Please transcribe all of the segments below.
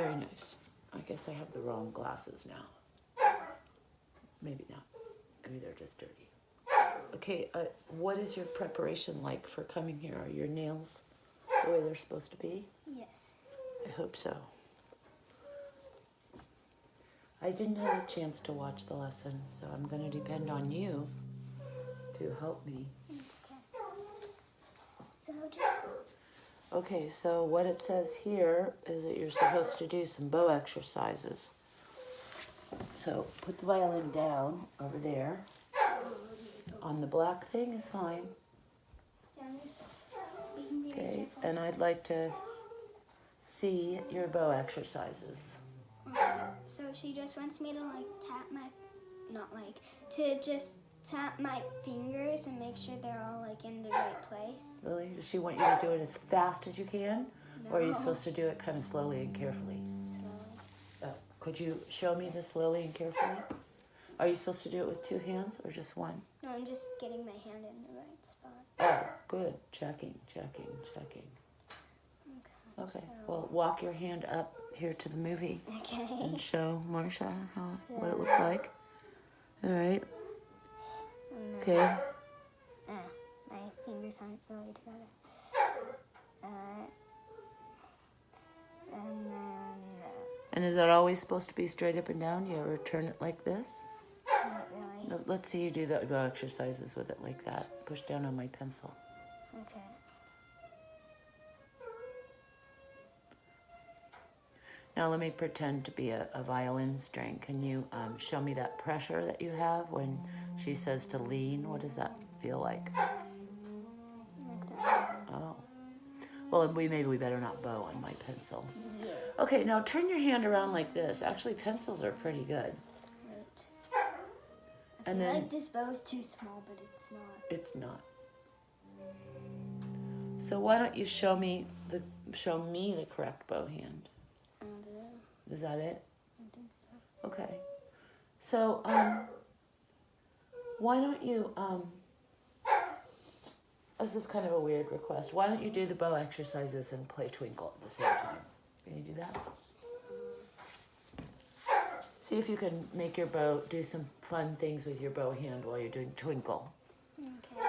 Very nice. I guess I have the wrong glasses now. Maybe not. Maybe they're just dirty. Okay, what is your preparation like for coming here? Are your nails the way they're supposed to be? Yes. I hope so. I didn't have a chance to watch the lesson, so I'm going to depend on you to help me. Okay, so what it says here is that you're supposed to do some bow exercises. So put the violin down over there. On the black thing is fine. Okay, and I'd like to see your bow exercises. So she just wants me to just tap my fingers and make sure they're all in the right place. Really? Does she want you to do it as fast as you can? No. Or are you supposed to do it kind of slowly and carefully? Slowly. Could you show me the slowly and carefully? Are you supposed to do it with two hands or just one? No, I'm just getting my hand in the right spot. Oh, good. Checking. Okay. So, Well, walk your hand up here to the movie. Okay. And show Marsha what it looks like. All right. Okay. My fingers aren't really together. And then... And is that always supposed to be straight up and down? You ever turn it like this? Not really. No, let's see you do the bow exercises with it like that. Push down on my pencil. Okay. Now let me pretend to be a violin string. Can you show me that pressure that you have when she says to lean? What does that feel like? Like that. Oh. Well, maybe we better not bow on my pencil. Yeah. Okay, now turn your hand around like this. Actually, pencils are pretty good. Right. And I feel then like this bow is too small, but it's not. it's not. So why don't you show me the correct bow hand? Is that it? I think so. Okay. So why don't you this is kind of a weird request. Why don't you do the bow exercises and play Twinkle at the same time? Can you do that? See if you can make your bow, do some fun things with your bow hand while you're doing Twinkle. Okay.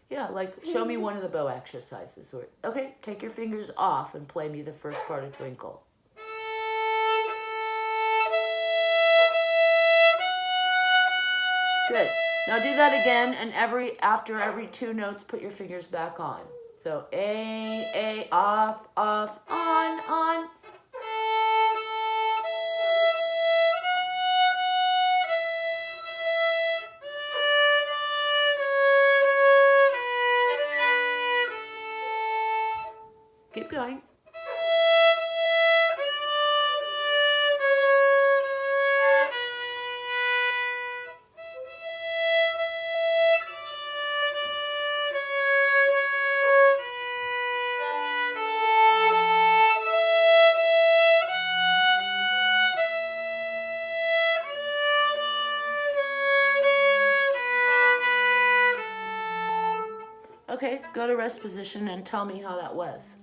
Yeah, show me one of the bow exercises. Okay, take your fingers off and play me the first part of Twinkle. Good. Now do that again, and after every two notes, put your fingers back on. So A, off, on. Keep going. Okay, go to rest position and tell me how that was.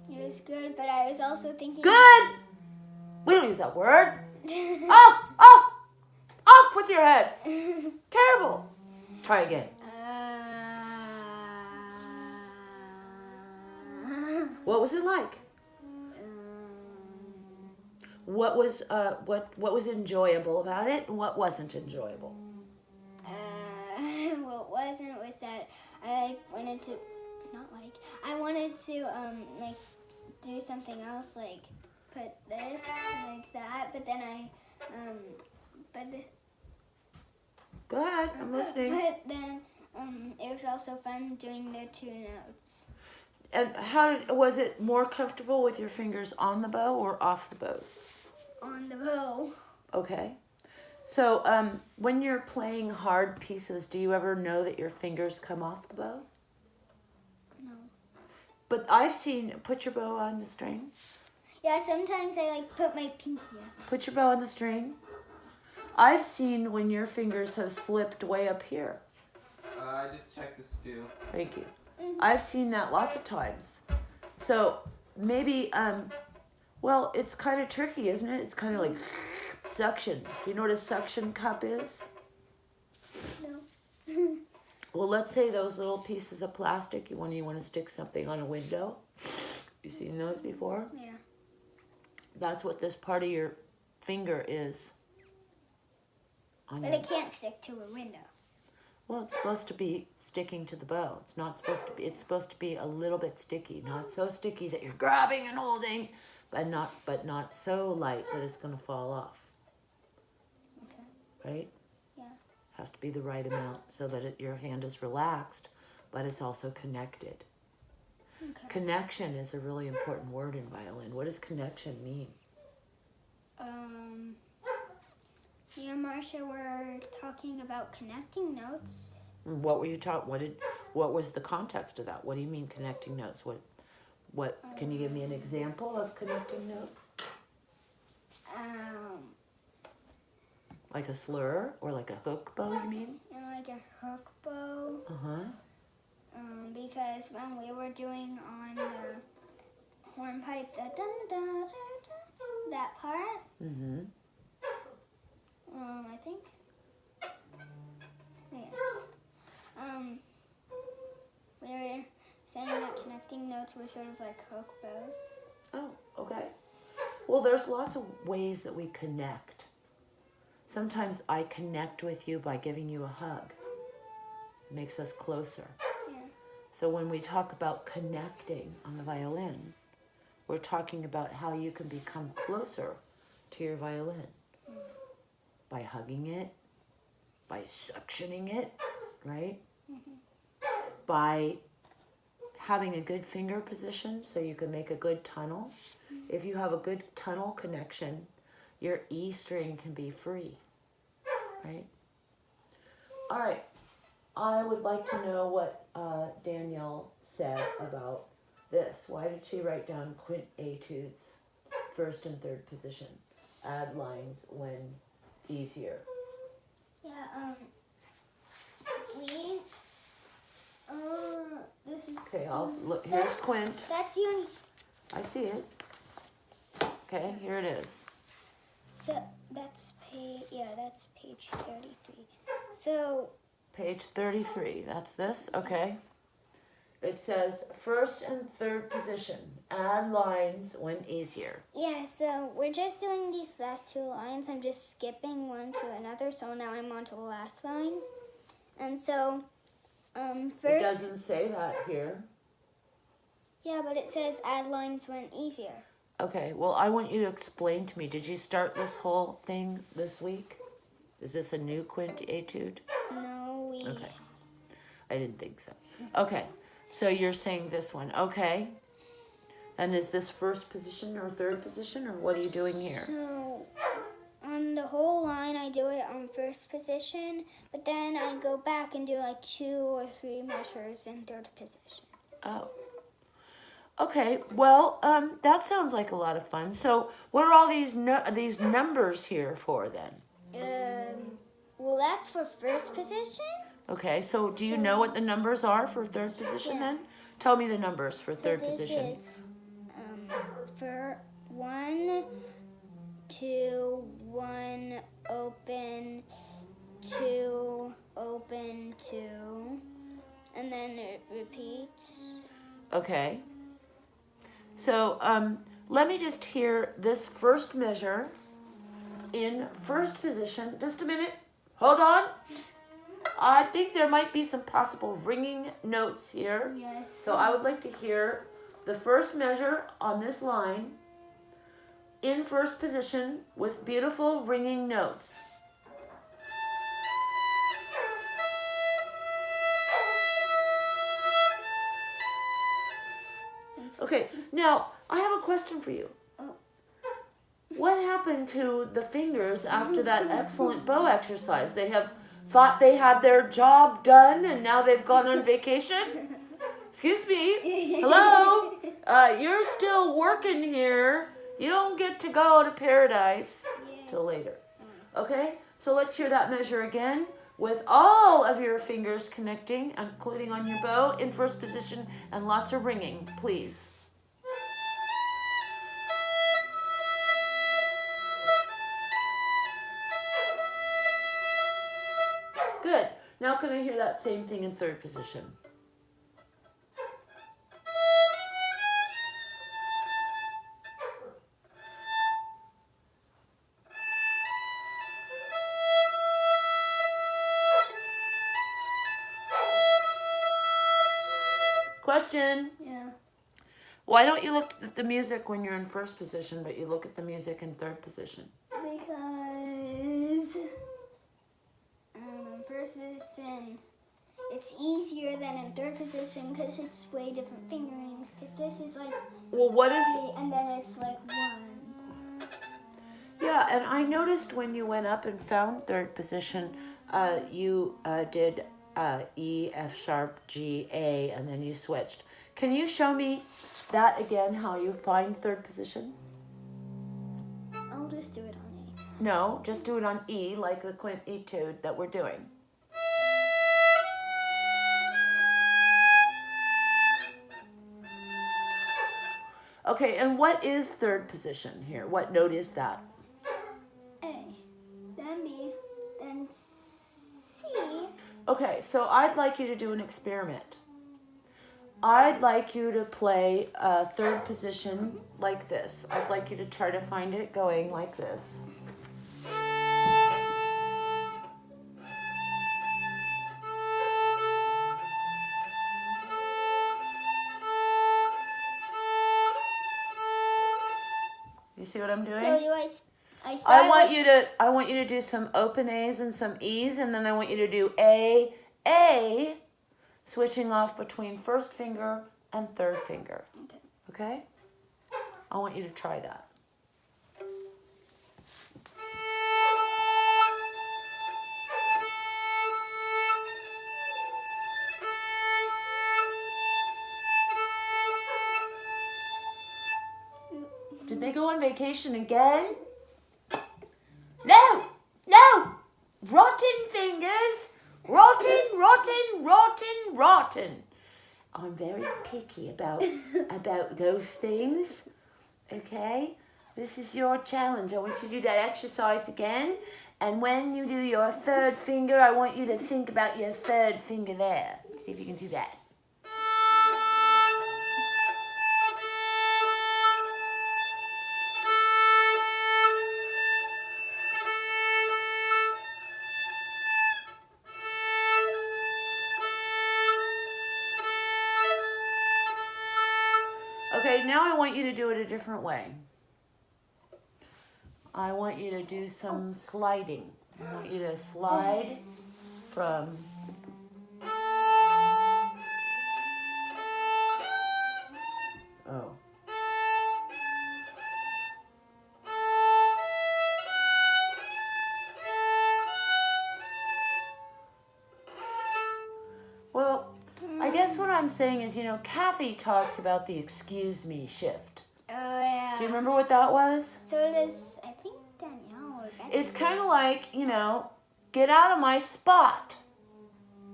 It was good, but I was also thinking... Good! We don't use that word. Off with your head. Terrible. Try again. What was it like? What was enjoyable about it, and what wasn't enjoyable? What wasn't was that I wanted to do something else, like put this like that, but then Go ahead, I'm listening. But then it was also fun doing the two notes. And was it more comfortable with your fingers on the bow or off the bow? On the bow. Okay. So when you're playing hard pieces, do you ever know that your fingers come off the bow? No. But I've seen, put your bow on the string. Yeah, sometimes I put my pinky in. Put your bow on the string. I've seen when your fingers have slipped way up here. I just checked this too. Thank you. I've seen that lots of times. So maybe, well, it's kind of tricky, isn't it? It's kind of like suction. Do you know what a suction cup is? No. Well, let's say those little pieces of plastic, you want to stick something on a window. You seen those before? Yeah. That's what this part of your finger is. But it can't stick to a window. Well, it's supposed to be sticking to the bow. It's not supposed to be. It's supposed to be a little bit sticky, not so sticky that you're grabbing and holding, but not so light that it's going to fall off. Okay. Right? Yeah. Has to be the right amount so that your hand is relaxed, but it's also connected. Okay. Connection is a really important word in violin. What does connection mean? Yeah, Marcia, we're talking about connecting notes. What were you taught? What was the context of that? What do you mean connecting notes? What can you give me an example of connecting notes? Like a slur or like a hook bow, you mean? Like a hook bow. Uh-huh. Because when we were doing on the hornpipe, the dun da da da, that part. Mm-hmm. I think. Yeah. We were saying that connecting notes were sort of like hook bows. Oh, okay. Well, there's lots of ways that we connect. Sometimes I connect with you by giving you a hug. It makes us closer. Yeah. So when we talk about connecting on the violin, we're talking about how you can become closer to your violin. By hugging it, by suctioning it, right? Mm-hmm. By having a good finger position so you can make a good tunnel. Mm-hmm. If you have a good tunnel connection, your E string can be free, right? All right, I would like to know what Danielle said about this. Why did she write down quint etudes, first and third position? Add lines when easier. Yeah, this is... Okay, I'll look. Here's quint. That's you. I see it. Okay, here it is. So, that's page 33. So... Page 33, that's this, okay. It says first and third position. Add lines when easier. Yeah, so we're just doing these last two lines. I'm just skipping one to another, so now I'm on to the last line. And so, first... It doesn't say that here. Yeah, but it says add lines when easier. Okay, well, I want you to explain to me, did you start this whole thing this week? Is this a new quint etude? No, we... Okay, I didn't think so. Okay, so you're saying this one, okay. And is this first position or third position, or what are you doing here? So, on the whole line, I do it on first position, but then I go back and do like 2 or 3 measures in third position. Oh. Okay, well, that sounds like a lot of fun. So, what are all these numbers here for then? Well, that's for first position. Okay, so do you know what the numbers are for third position Yeah. then? Tell me the numbers for third this position. Is, for 1, 2, 1, open, 2, open, 2, and then it repeats. Okay. So, let me just hear this first measure in first position. Just a minute. Hold on. I think there might be some possible ringing notes here. Yes. So I would like to hear the first measure on this line in first position with beautiful ringing notes. Okay, now I have a question for you. Oh. What happened to the fingers after that excellent bow exercise? They have thought they had their job done and now they've gone on vacation? Excuse me. Hello? You're still working here. You don't get to go to paradise till later. Okay, so let's hear that measure again with all of your fingers connecting, including on your bow in first position, and lots of ringing, please. Good. Now can I hear that same thing in third position? Question. Yeah. Why don't you look at the music when you're in first position, but you look at the music in third position? Because first position, it's easier than in third position because it's way different fingerings. Because this is like Well, what is... three, and then it's like one. Yeah, and I noticed when you went up and found third position, you did E, F sharp, G, A, and then you switched. Can you show me that again, how you find third position? I'll just do it on A. No, just do it on E, like the quint etude that we're doing. Okay, and what is third position here? What note is that? A, then B, then C. Okay, so I'd like you to do an experiment. I'd like you to play third position like this. I'd like you to try to find it going like this. You see what I'm doing? So do I start I want with, you to do some open A's and some E's, and then I want you to do A, switching off between first finger and third finger. Okay. Okay? I want you to try that. Did they go on vacation again? No! No! Rotten fingers! Rotten! I'm very picky about those things. Okay? This is your challenge. I want you to do that exercise again. And when you do your third finger, I want you to think about your third finger there. See if you can do that. Okay, now I want you to do it a different way. I want you to do some sliding. I want you to slide from... Oh. Well, I guess what I'm saying is, Kathy talks about the excuse me shift. Oh, yeah. Do you remember what that was? So does, I think, Danielle or Becky. It's kind of like, get out of my spot.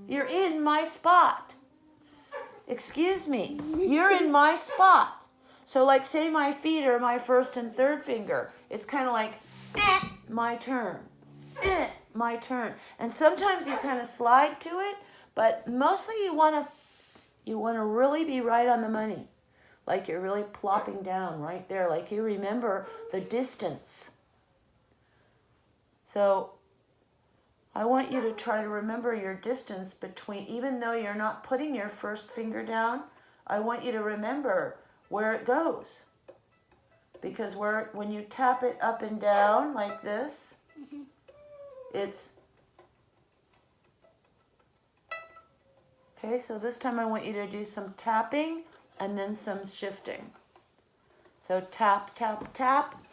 You're in my spot. Excuse me, you're in my spot. So like say my feet are my first and third finger. It's kind of like, my turn, my turn. And sometimes you kind of slide to it, but mostly you want to really be right on the money. Like you're really plopping down right there, like you remember the distance. So I want you to try to remember your distance between, even though you're not putting your first finger down, I want you to remember where it goes. Because when you tap it up and down like this, it's... Okay, so this time I want you to do some tapping and then some shifting. So tap, tap, tap.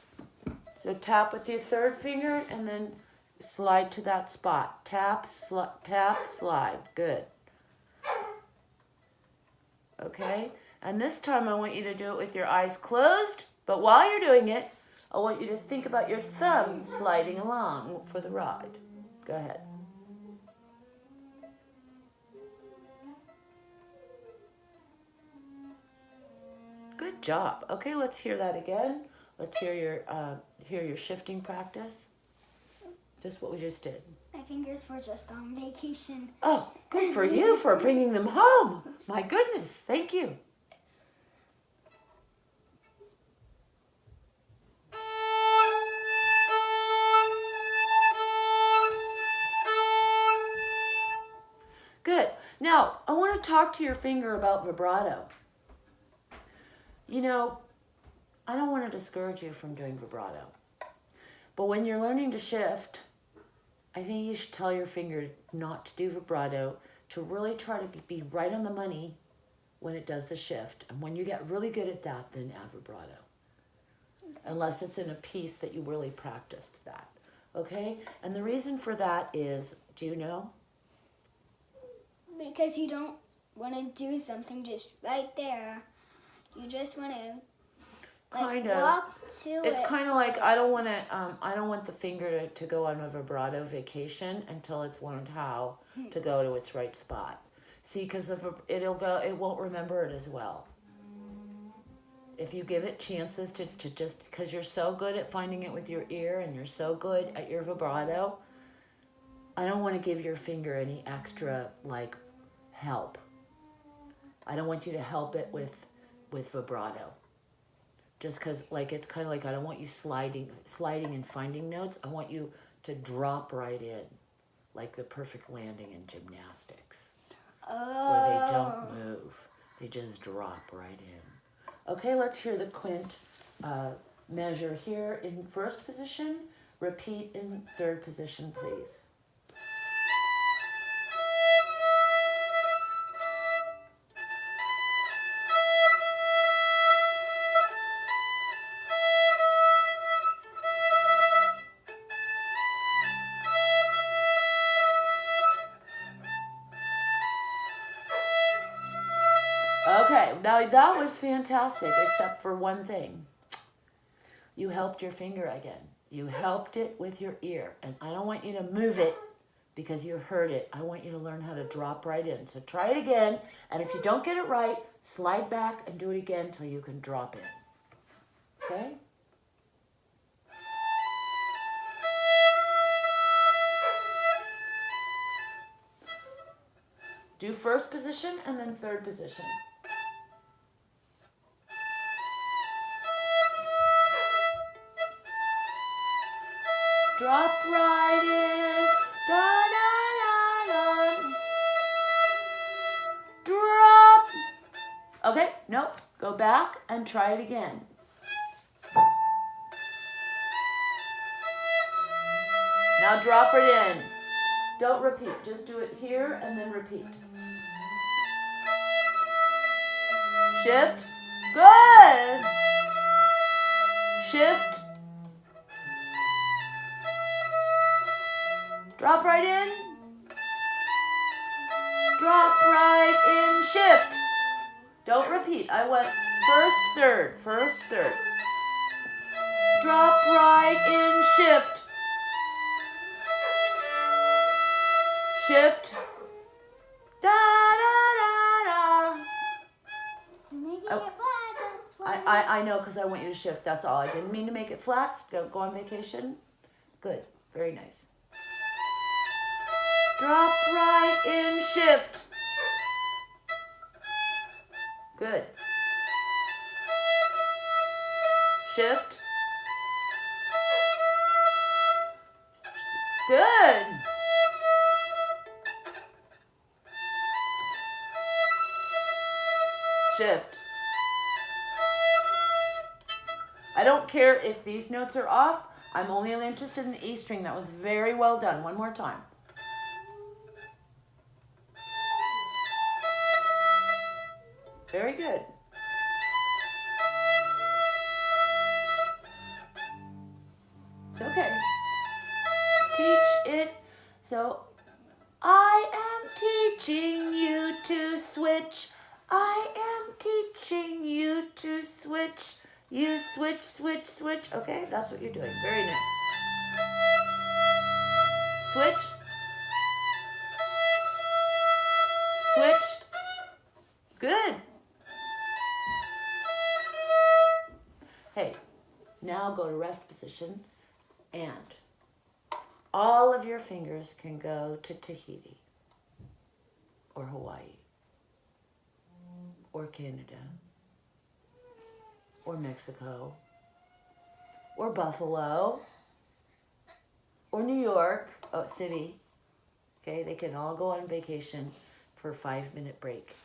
So tap with your third finger and then slide to that spot. Tap, tap, slide. Good. Okay? And this time I want you to do it with your eyes closed, but while you're doing it, I want you to think about your thumb sliding along for the ride. Go ahead. Good job. Okay, let's hear that again. Let's hear your shifting practice. Just what we just did. My fingers were just on vacation. Oh, good for you for bringing them home. My goodness, thank you. Good. Now, I want to talk to your finger about vibrato. You know, I don't want to discourage you from doing vibrato. But when you're learning to shift, I think you should tell your finger not to do vibrato, to really try to be right on the money when it does the shift. And when you get really good at that, then add vibrato. Unless it's in a piece that you really practiced that. Okay? And the reason for that is, do you know? Because you don't want to do something just right there. You just want to walk to it. It's kind of like I don't want the finger to go on a vibrato vacation until it's learned how to go to its right spot. See, because it won't remember it as well. If you give it chances to just, because you're so good at finding it with your ear and you're so good at your vibrato, I don't want to give your finger any extra help. I don't want you to help it with vibrato. Just because it's kind of like I don't want you sliding and finding notes. I want you to drop right in, like the perfect landing in gymnastics. Where they don't move. They just drop right in. Okay, let's hear the quint measure here in first position. Repeat in third position, please. Okay, now that was fantastic, except for one thing. You helped your finger again. You helped it with your ear. And I don't want you to move it because you heard it. I want you to learn how to drop right in. So try it again. And if you don't get it right, slide back and do it again until you can drop in. Okay? Do first position and then third position. Drop right in. Da, da, da, da. Drop. Okay, nope. Go back and try it again. Now drop it in. Don't repeat. Just do it here and then repeat. Shift. Good. Shift. Drop right in. Drop right in. Shift. Don't repeat. I went first, third. First, third. Drop right in. Shift. Shift. Da da da da. You're making it flat. That's why. I know because I want you to shift. That's all. I didn't mean to make it flat. Go on vacation. Good. Very nice. Drop right in, shift. Good. Shift. Good. Shift. I don't care if these notes are off. I'm only interested in the E string. That was very well done. One more time. Very good. It's okay. Teach it. So, I am teaching you to switch. I am teaching you to switch. You switch, switch, switch. Okay, that's what you're doing. Very nice. Switch. Switch. Good. Hey, now go to rest position, and all of your fingers can go to Tahiti or Hawaii or Canada or Mexico or Buffalo or New York City. Okay, they can all go on vacation for a 5-minute break.